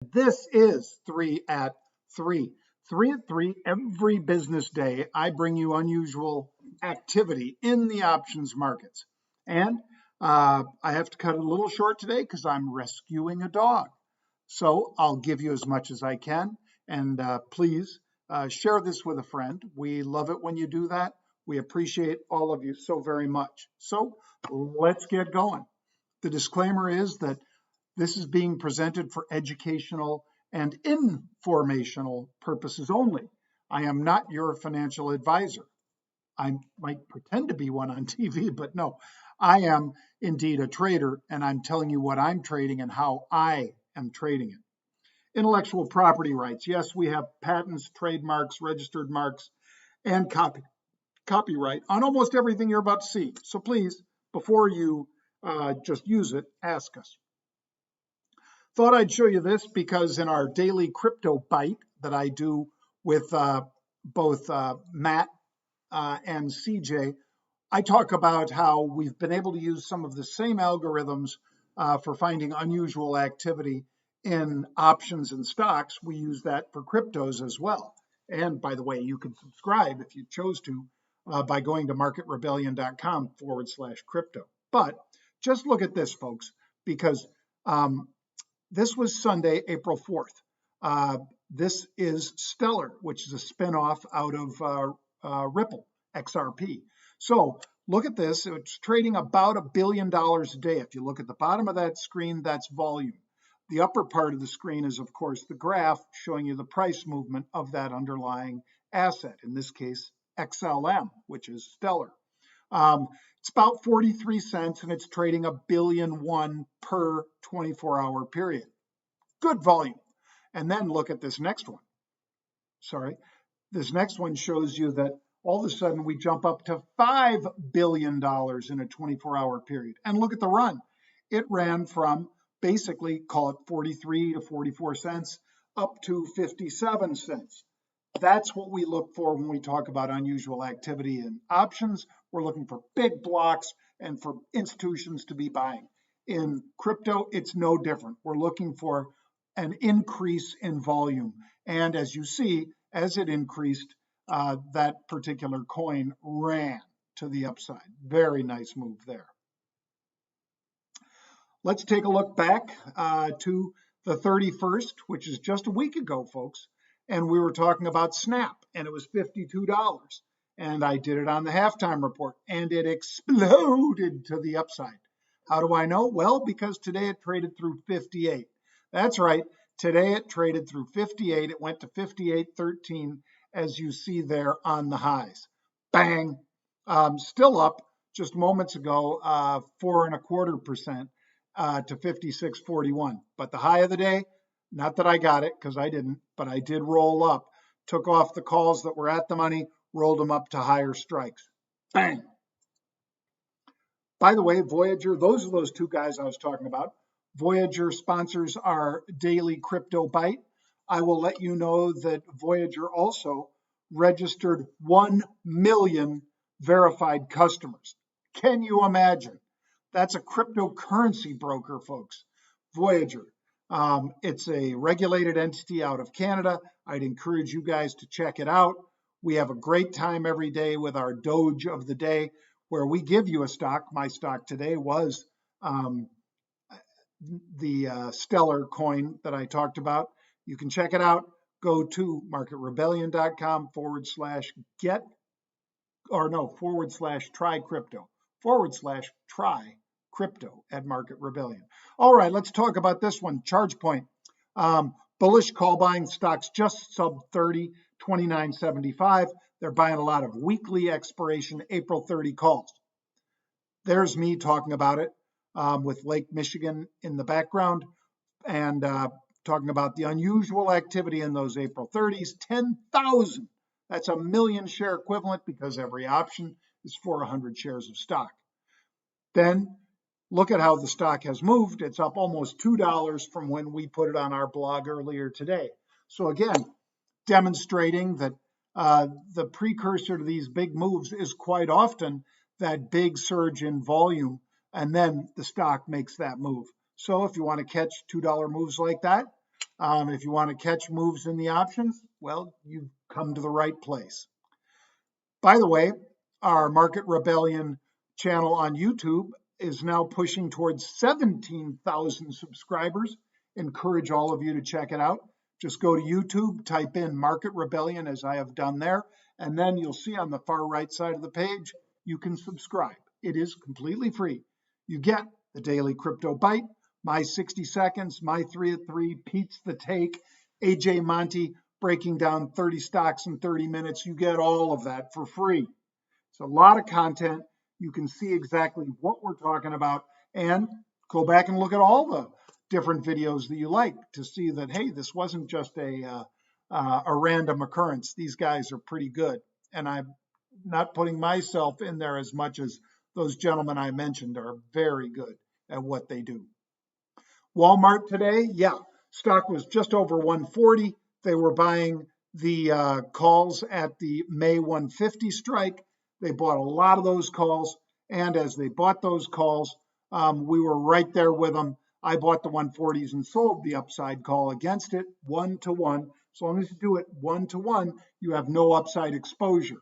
This is 3 at 3. 3 at 3 every business day. I bring you unusual activity in the options markets. And I have to cut it a little short today because I'm rescuing a dog. So I'll give you as much as I can. And please share this with a friend. We love it when you do that. We appreciate all of you so very much. So let's get going. The disclaimer is that this is being presented for educational and informational purposes only. I am not your financial advisor. I might pretend to be one on TV, but no, I am indeed a trader, and I'm telling you what I'm trading and how I am trading it. Intellectual property rights. Yes, we have patents, trademarks, registered marks, and copyright on almost everything you're about to see. So please, before you just use it, ask us. Thought I'd show you this because in our daily crypto bite that I do with both Matt and CJ, I talk about how we've been able to use some of the same algorithms for finding unusual activity in options and stocks. We use that for cryptos as well. And by the way, you can subscribe if you chose to by going to marketrebellion.com/crypto. But just look at this, folks, because this was Sunday, April 4th. This is Stellar, which is a spinoff out of Ripple, XRP. So look at this. It's trading about $1 billion a day. If you look at the bottom of that screen, that's volume. The upper part of the screen is, of course, the graph showing you the price movement of that underlying asset, in this case, XLM, which is Stellar. It's about 43 cents, and it's trading $1.1 billion per 24-hour period. Good volume. And then look at this next one. This next one shows you that all of a sudden we jump up to $5 billion in a 24-hour period. And look at the run. It ran from basically, call it 43 to 44 cents, up to 57 cents. That's what we look for when we talk about unusual activity in options. We're looking for big blocks and for institutions to be buying. In crypto, it's no different. We're looking for an increase in volume. And as you see, as it increased, that particular coin ran to the upside. Very nice move there. Let's take a look back to the 31st, which is just a week ago, folks. And we were talking about Snap, and it was $52. And I did it on the halftime report, and it exploded to the upside. How do I know? Well, because today it traded through 58. That's right. Today it traded through 58. It went to 58.13, as you see there on the highs. Bang. Still up just moments ago, 4.25% to 56.41. But the high of the day, not that I got it because I didn't, but I did roll up, took off the calls that were at the money, rolled them up to higher strikes. Bang. By the way, Voyager, those are those two guys I was talking about. Voyager sponsors our daily crypto bite. I will let you know that Voyager also registered 1 million verified customers. Can you imagine? That's a cryptocurrency broker, folks. Voyager. It's a regulated entity out of Canada. I'd encourage you guys to check it out. We have a great time every day with our Doge of the day, where we give you a stock. My stock today was the Stellar coin that I talked about. You can check it out. Go to marketrebellion.com/try crypto at Market Rebellion. All right, let's talk about this one. Chargepoint. Bullish call buying, stocks just sub 30, 29.75. They're buying a lot of weekly expiration April 30 calls. There's me talking about it with Lake Michigan in the background and talking about the unusual activity in those April 30s. 10,000. That's a million share equivalent because every option is for 100 shares of stock. Then look at how the stock has moved. It's up almost $2 from when we put it on our blog earlier today. So again, demonstrating that the precursor to these big moves is quite often that big surge in volume, and then the stock makes that move. So if you want to catch $2 moves like that, If you want to catch moves in the options, well, you've come to the right place. By the way, our Market Rebellion channel on YouTube is now pushing towards 17,000 subscribers. Encourage all of you to check it out. Just go to YouTube, type in Market Rebellion as I have done there, and then you'll see on the far right side of the page, you can subscribe. It is completely free. You get the Daily Crypto Bite, my 60 seconds, my 3 at 3, Pete's the Take, AJ Monty breaking down 30 stocks in 30 minutes. You get all of that for free. It's a lot of content. You can see exactly what we're talking about and go back and look at all the different videos that you like to see that, hey, this wasn't just a random occurrence. These guys are pretty good. And I'm not putting myself in there as much as those gentlemen I mentioned are very good at what they do. Walmart today, yeah, stock was just over 140. They were buying the calls at the May 150 strike. They bought a lot of those calls. And as they bought those calls, we were right there with them. I bought the 140s and sold the upside call against it 1-to-1. As long as you do it 1-to-1, you have no upside exposure.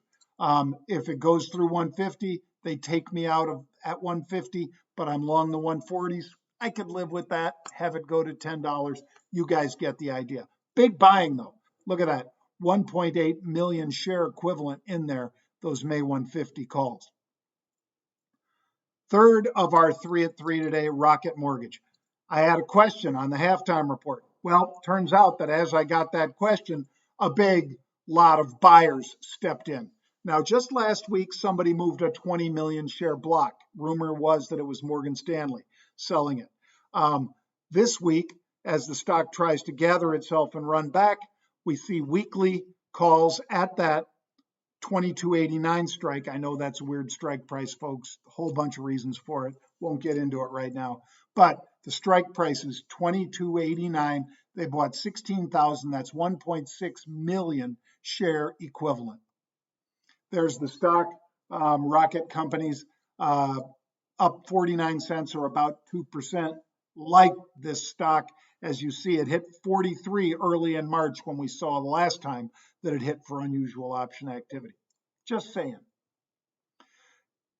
If it goes through 150, they take me out of at 150, but I'm long the 140s. I could live with that, have it go to $10. You guys get the idea. Big buying though. Look at that. 1.8 million share equivalent in there, those May 150 calls. Third of our 3 at 3 today, Rocket Mortgage. I had a question on the halftime report. Well, turns out that as I got that question, a big lot of buyers stepped in. Now, just last week, somebody moved a 20 million share block. Rumor was that it was Morgan Stanley selling it. This week, as the stock tries to gather itself and run back, we see weekly calls at that 22.89 strike. I know that's a weird strike price, folks. A whole bunch of reasons for it. Won't get into it right now. But the strike price is 22.89. They bought 16,000. That's 1.6 million share equivalent. There's the stock, Rocket Companies, up 49 cents or about 2%. Like this stock, as you see, it hit 43 early in March when we saw the last time that it hit for unusual option activity. Just saying.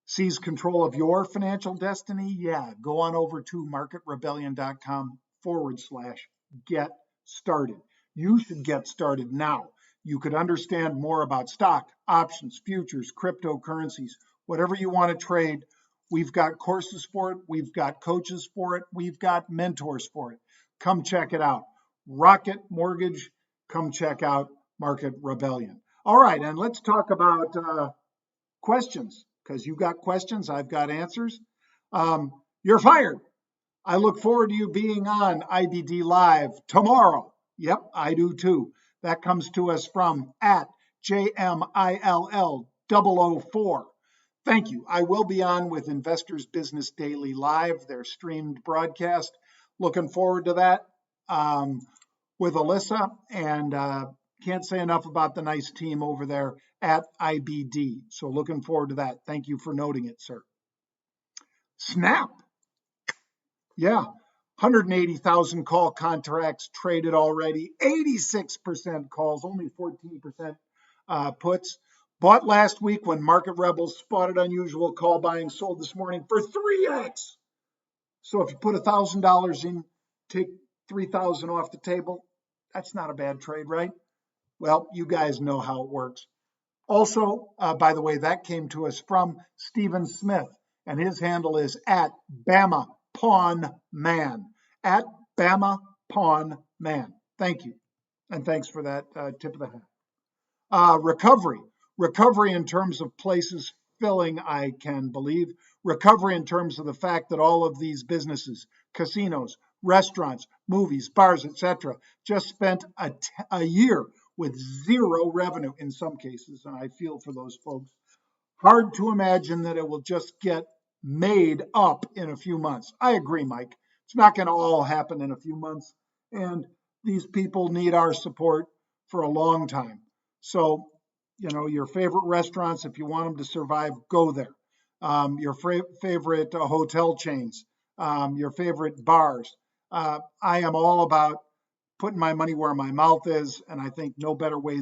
Seize control of your financial destiny? Yeah, go on over to marketrebellion.com/get started. You should get started now. You could understand more about stock, options, futures, cryptocurrencies, whatever you want to trade. We've got courses for it. We've got coaches for it. We've got mentors for it. Come check it out. Rocket Mortgage, come check out Market Rebellion. All right, and let's talk about questions, because you got questions, I've got answers. You're fired. I look forward to you being on IBD Live tomorrow. Yep, I do too. That comes to us from at JMILL004. Thank you. I will be on with Investors Business Daily Live, their streamed broadcast. Looking forward to that with Alyssa, and can't say enough about the nice team over there at IBD. So looking forward to that. Thank you for noting it, sir. Snap. Yeah, 180,000 call contracts traded already, 86% calls, only 14% puts. Bought last week when Market Rebels spotted unusual call buying, sold this morning for 3x. So if you put $1,000 in, take 3,000 off the table, that's not a bad trade, right? Well, you guys know how it works. Also, by the way, that came to us from Stephen Smith, and his handle is at Bama Pawn Man. At Bama Pawn Man. Thank you. And thanks for that tip of the hat. Recovery in terms of places filling, I can believe. Recovery in terms of the fact that all of these businesses, casinos, restaurants, movies, bars, etc., just spent a year with zero revenue in some cases, and I feel for those folks. Hard to imagine that it will just get made up in a few months. I agree, Mike. It's not going to all happen in a few months, and these people need our support for a long time. So, you know, your favorite restaurants, if you want them to survive, go there. Your favorite hotel chains, your favorite bars. I am all about putting my money where my mouth is, and I think no better way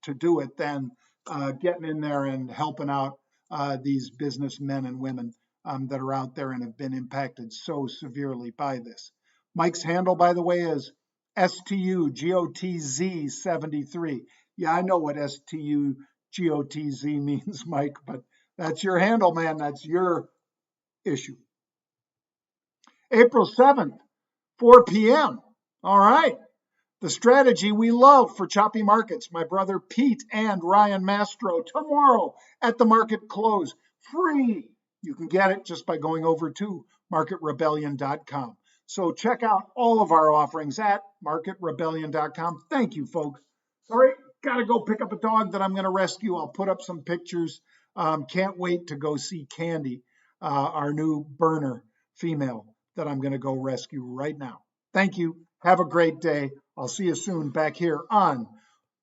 to do it than getting in there and helping out these businessmen and women that are out there and have been impacted so severely by this. Mike's handle, by the way, is STUGOTZ73. Yeah, I know what STUGOTZ means, Mike, but that's your handle, man. That's your issue. April 7th, 4 p.m. All right. The strategy we love for choppy markets. My brother Pete and Ryan Mastro tomorrow at the market close. Free. You can get it just by going over to marketrebellion.com. So check out all of our offerings at marketrebellion.com. Thank you, folks. All right, got to go pick up a dog that I'm going to rescue. I'll put up some pictures. Can't wait to go see Candy, our new burner female that I'm going to go rescue right now. Thank you. Have a great day. I'll see you soon back here on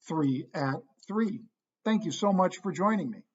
3 at 3. Thank you so much for joining me.